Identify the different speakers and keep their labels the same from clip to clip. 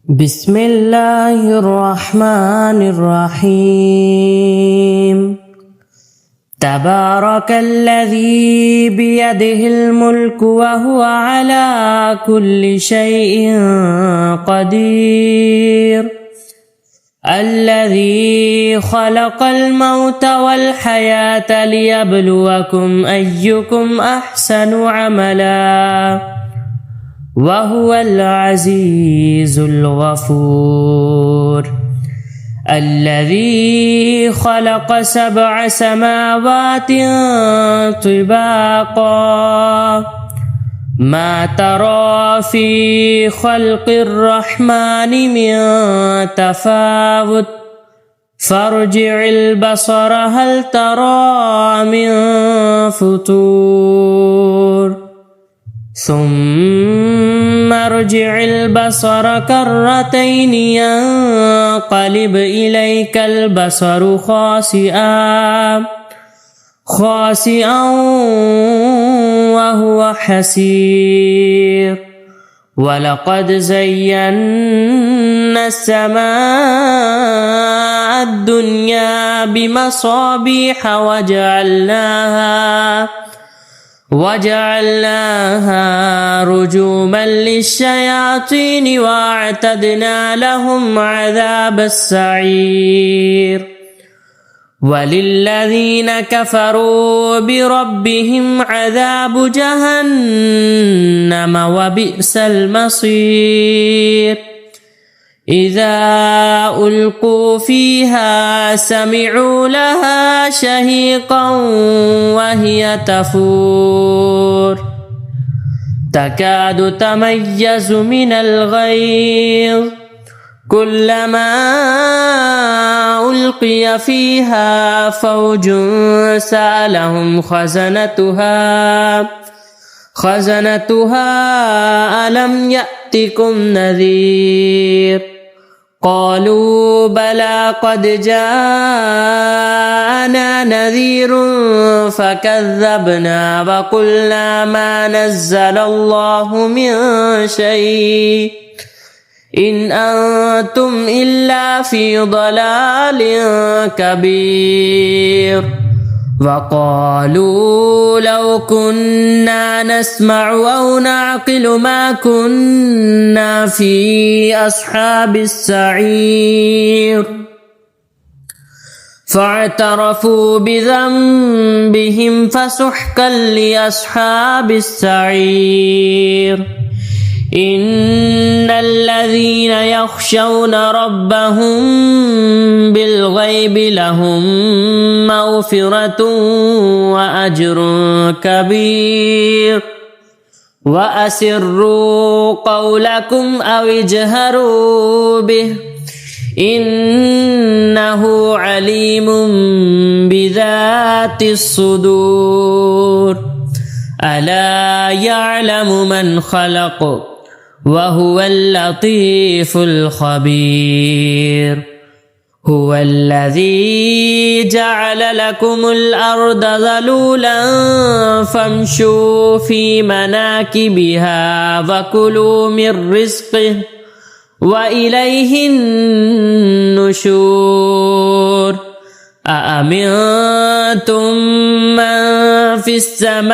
Speaker 1: بسم الله الرحمن الرحيم تبارك الذي بيده الملك وهو على كل شيء قدير الذي خلق الموت والحياة ليبلوكم أيكم أحسن عملا وهو العزيز الغفور الذي خلق 7 سماوات طباقا ما ترى في خلق الرحمن من تفاوت فارجع البصر هل ترى من فطور ثم ارجع البصر كرتين ينقلب إليك البصر خاسئا وهو حسير ولقد زينا السماء الدنيا بمصابيح وجعلناها رجوما للشياطين واعتدنا لهم عذاب السعير وللذين كفروا بربهم عذاب جهنم وبئس المصير إذا ألقوا فيها سمعوا لها شهيقا وهي تفور تكاد تميز من الغيظ كلما ألقي فيها فوج سألهم خزنتها ألم يأتكم نذير قالوا بلى قد جاءنا نذير فكذبنا وقلنا ما نزل الله من شيء إن أنتم إلا في ضلال كبير وقالوا لو كنا نسمع أو نعقل ما كنا في أصحاب السعير فاعترفوا بذنبهم فسحقا لأصحاب السعير إن الذين يخشون ربهم بالغيب لهم مغفرة وأجر كبير وأسروا قولكم أو اجهروا به إنه عليم بذات الصدور ألا يعلم من خلق وهو اللطيف الخبير هو الذي جعل لكم الأرض ذلولا فامشوا في مناكبها وكلوا من رزقه وإليه النشور أأمنتم من في السماء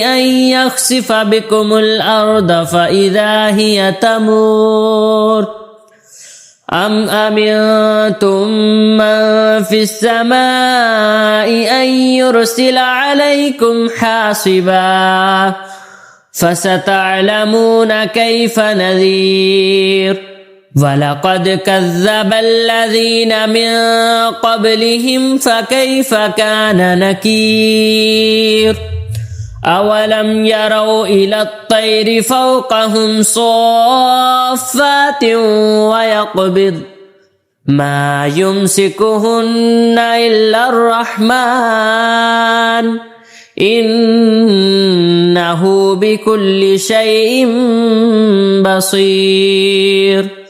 Speaker 1: أن يخسف بكم الأرض فإذا هي تمور أم أمنتم من في السماء أن يرسل عليكم حاصبا فستعلمون كيف نذير ولقد كذب الذين من قبلهم فكيف كان نكير أولم يروا إلى الطير فوقهم صافات ويقبض ما يمسكهن إلا الرحمن إنه بكل شيء بصير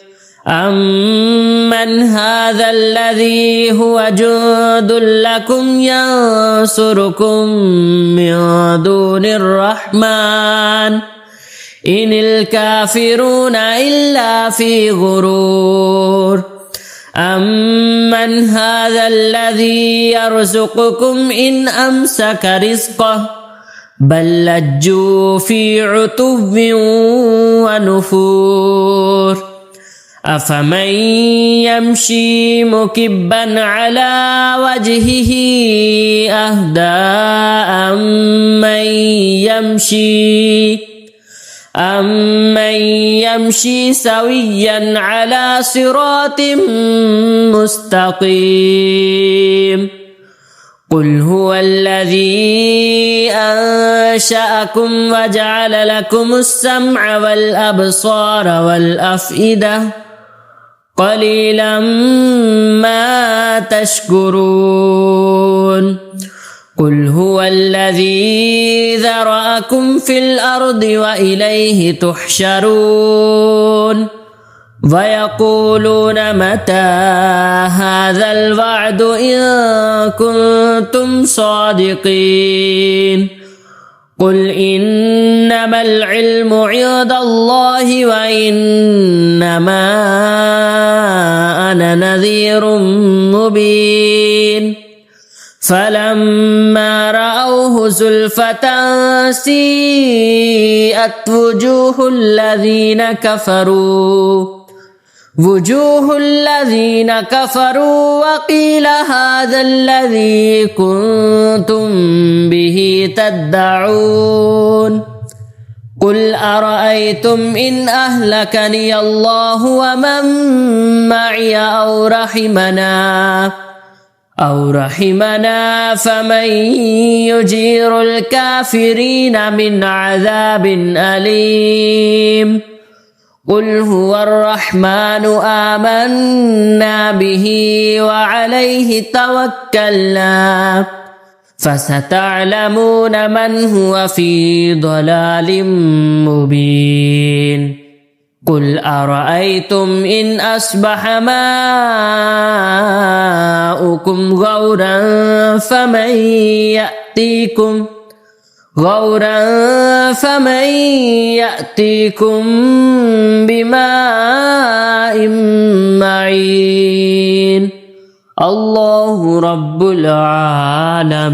Speaker 1: أمن هذا الذي هو جند لكم ينصركم من دون الرحمن إن الكافرون إلا في غرور أمن هذا الذي يرزقكم إن أمسك رزقه بل لجوا في عتو ونفور أفمن يمشي مكبا على وجهه أهدى أمن يمشي سويا على صراط مستقيم قل هو الذي أنشأكم وجعل لكم السمع والأبصار والأفئدة قليلا ما تشكرون قل هو الذي ذرأكم في الأرض وإليه تحشرون ويقولون متى هذا الوعد إن كنتم صادقين قل إنما العلم عند الله وإنما أنا نذير مبين فلما رأوه زلفة سيئت وجوه الذين كفروا وقيل هذا الذي كنتم به تدعون قل أرأيتم إن أهلكني الله ومن معي أو رحمنا فمن يجير الكافرين من عذاب أليم قل هو الرحمن آمنا به وعليه توكلنا فستعلمون من هو في ضلال مبين قل أرأيتم إن أصبح ماؤكم غورا فمن يأتيكم بماء معين الله رب العالمين.